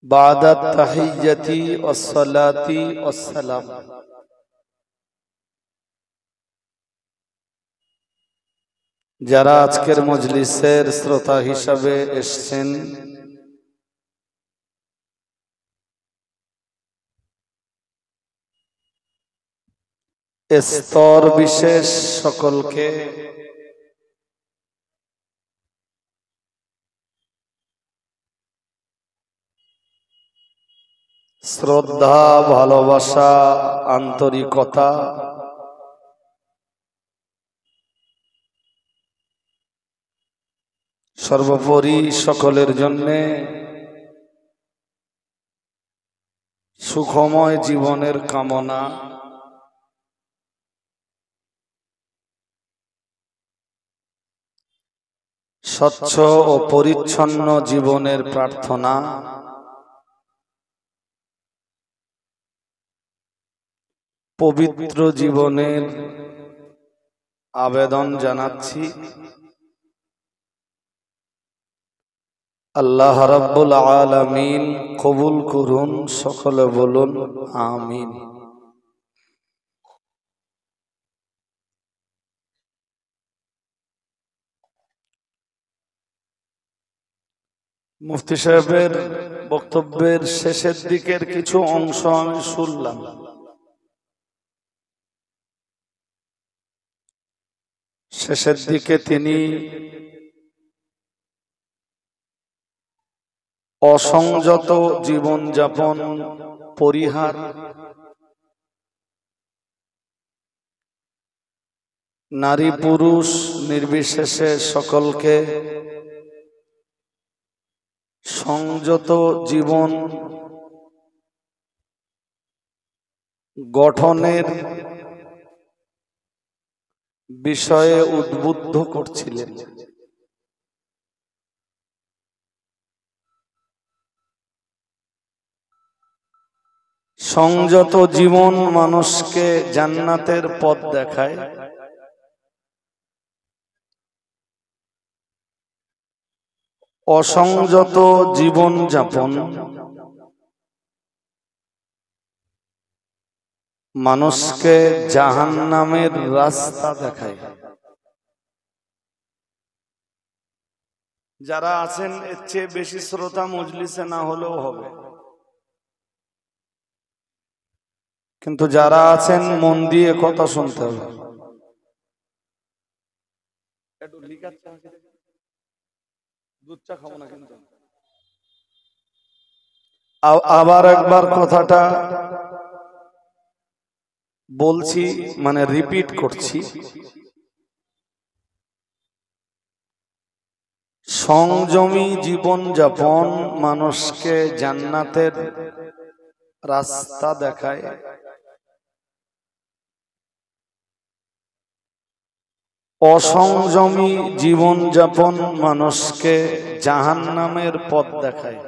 বা'দা তাহিয়্যাতি ওয়াস-সালাতি ওয়াস-সালাম। যারা আজকের মজলিসের শ্রোতা হিসাবে এসেছেন, স্তর বিশেষ সকলকে শ্রদ্ধা, ভালোবাসা, আন্তরিকতা সর্বোপরি সকলের জন্যে সুখময় জীবনের কামনা, স্বচ্ছ ও পরিচ্ছন্ন জীবনের প্রার্থনা, পবিত্র জীবনের আবেদন জানাচ্ছি। আল্লাহ রাব্বুল আলামিন কবুল করুন, সকলে বলুন আমিন। মুফতি সাহেবের বক্তব্যের শেষের দিকের কিছু অংশ আমি শুনলাম। শেষের দিকে তিনি অসংযত জীবনযাপন পরিহার, নারী পুরুষ নির্বিশেষে সকলকে সংযত জীবন গঠনের বিষয়ে উদ্বুদ্ধ করছিলেন। সংযত জীবন মানুষকে জান্নাতের পথ দেখায়, অসংযত জীবন যাপন মানুষকে জাহান্নামের রাস্তা দেখায়। যারা আছেন এর চেয়ে বেশি শ্রোতা মজলিসে না হলেও হবে, কিন্তু যারা আছেন মন দিয়ে কথা শুনতে হবে। আবার একবার কথাটা বলছি, মানে রিপিট করছি। সংযমী জীবন যাপন মানুষকে জান্নাতের রাস্তা দেখায়, অসংযমী জীবন যাপন মানুষকে জাহান্নামের পথ দেখায়।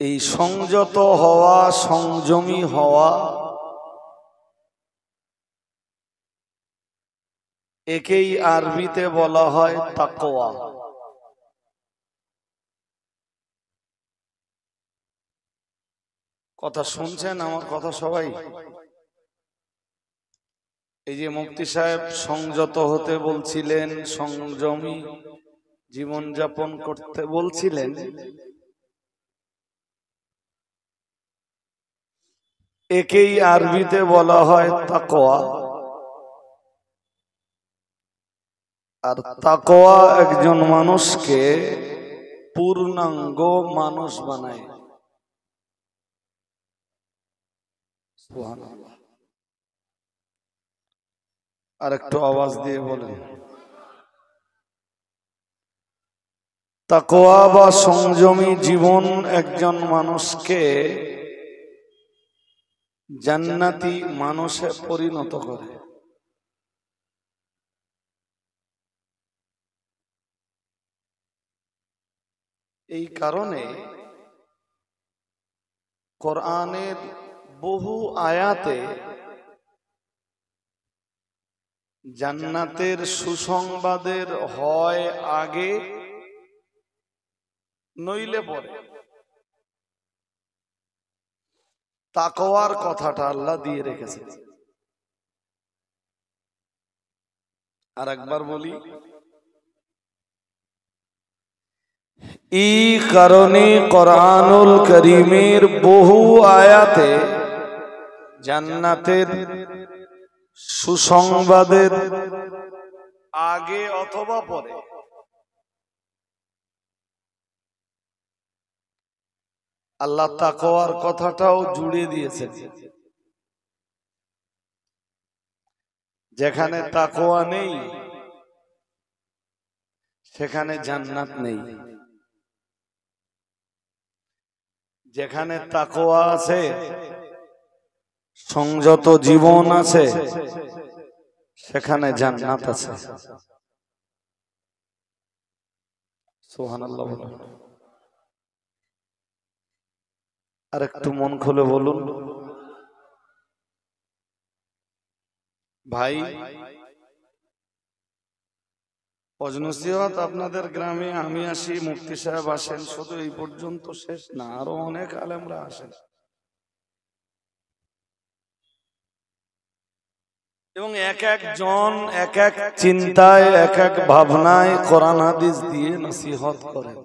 এই সংযত হওয়া, সংযমী হওয়া, একেই আরবিতে বলা হয় তাকওয়া। কথা শুনছেন আমার কথা সবাই? এই যে মুফতি সাহেব সংযত হতে বলছিলেন, সংযমী জীবনযাপন করতে বলছিলেন, একেই আরবিতে বলা হয় তাকওয়া। আর তাকওয়া একজন মানুষকে পূর্ণাঙ্গ মানুষ বানায়। সুবহানাল্লাহ। আর একটু আওয়াজ দিয়ে বলেন। তাকওয়া বা সংযমী জীবন একজন মানুষকে জান্নাতি মানুষে পরিণত করে। এই কারণে কোরআনের বহু আয়াতে জান্নাতের সুসংবাদের হয় আগে নইলে পরে। তাকওয়ার কথাটা আল্লাহ দিয়ে রেখেছে। আর একবার বলি, এই কারণে কোরআনুল কারীমের বহু আয়াতে জান্নাতের সুসংবাদের আগে অথবা পরে আল্লাহ তাকওয়ার কথাটাও জুড়ে দিয়েছেন। যেখানে তাকওয়া নেই সেখানে জান্নাত নেই, যেখানে তাকওয়া আছে, সংযত জীবন আছে, সেখানে জান্নাত আছে। সুবহানাল্লাহ। আর একটু মন খুলে বলুন ভাই, অজনসিহত আপনাদের গ্রামে আমি আসি, মুফতি সাহেব আসেন, শুধু এই পর্যন্ত শেষ না, আরো অনেক আলেমরা আসেন এবং এক একজন এক এক চিন্তায়, এক এক ভাবনায় কোরআন হাদিস দিয়ে নসিহত করেন।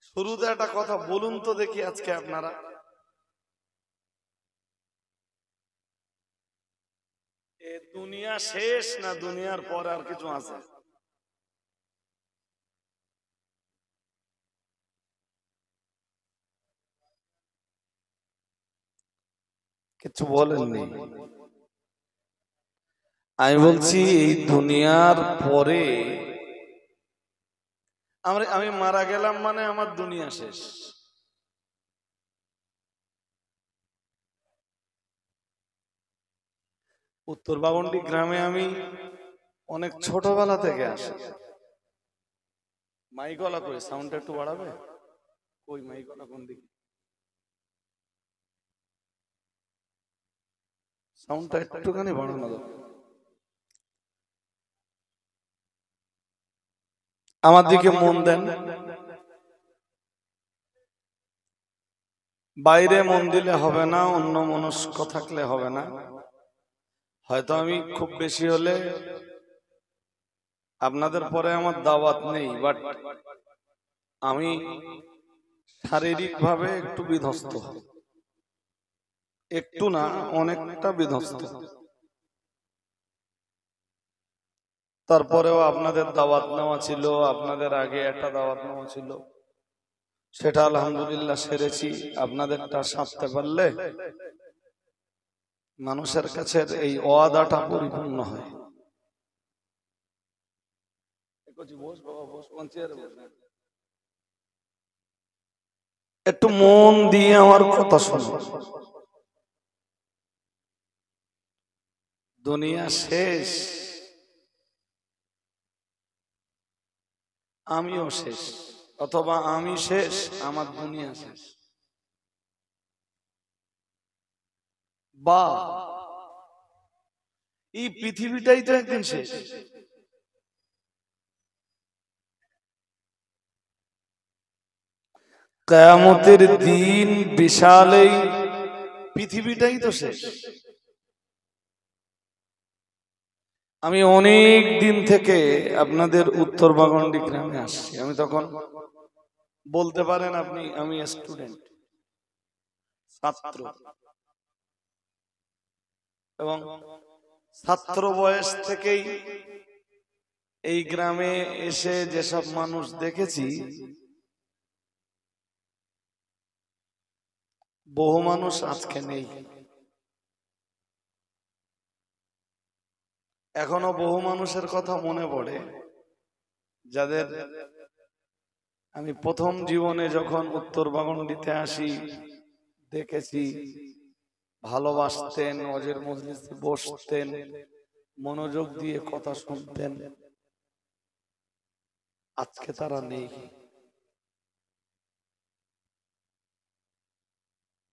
শুরুতে একটা কথা বলুন তো দেখি, আজকে আপনারা এ দুনিয়া শেষ না দুনিয়ার পর আর কিছু আছে? কিছু বলেননি। আমি বলছি এই দুনিয়ার পরে আমি মারা গেলাম মানে আমার দুনিয়া শেষ। উত্তর বাগন্ডি গ্রামে আমি অনেক ছোটবেলা থেকে আসি। মাইকওয়ালা কই, সাউন্ডটা একটু বাড়াবে? কই মাইকওয়ালা কোন দিকে? সাউন্ডটা একটুখানি বাড়ানো দাও। আমার দিকে মন দেন। বাইরে মন দিলে হবে না, অন্য মনস্ক থাকলে হবে না। হয়তো আমি খুব বেশি হলে আপনাদের পরে আমার দাওয়াত নেই, বাট আমি শারীরিক ভাবে একটু বিধ্বস্ত, একটু না অনেকটা বিধ্বস্ত। তারপরেও আপনাদের দাওয়াত নেওয়া ছিল, আপনাদের আগে একটা দাওয়াত নেওয়া ছিল, সেটা আলহামদুলিল্লাহ সেরেছি। আপনাদেরটা সারতে পারলে মানুষের কাছে এই ওয়াদাটা পরিপূর্ণ হয়। একটু মন দিয়ে আমার কথা শোনো। দুনিয়া শেষ, আমিও শেষ, অথবা আমি শেষ, আমার দুনিয়া শেষ। বা এই পৃথিবীটাই তো একদিন শেষ। কিয়ামতের দিন বিশাল, এই পৃথিবীটাই তো শেষ। আমি অনেক দিন থেকে আপনাদের উত্তর বাগন্ডি গ্রামে আসছি। আমি তখন বলতে পারেন আপনি, আমি স্টুডেন্ট, ছাত্র, এবং ছাত্র বয়স থেকেই এই গ্রামে এসে যেসব মানুষ দেখেছি, বহু মানুষ আজকে নেই। এখনো বহু মানুষের কথা মনে পড়ে, যাদের আমি প্রথম জীবনে যখন উত্তর বাগন্ডিতে আসি দেখেছি, ভালোবাসতেন, ওয়াজের মজলিসে বসতেন, মনোযোগ দিয়ে কথা শুনতেন। আজকে তারা নেই।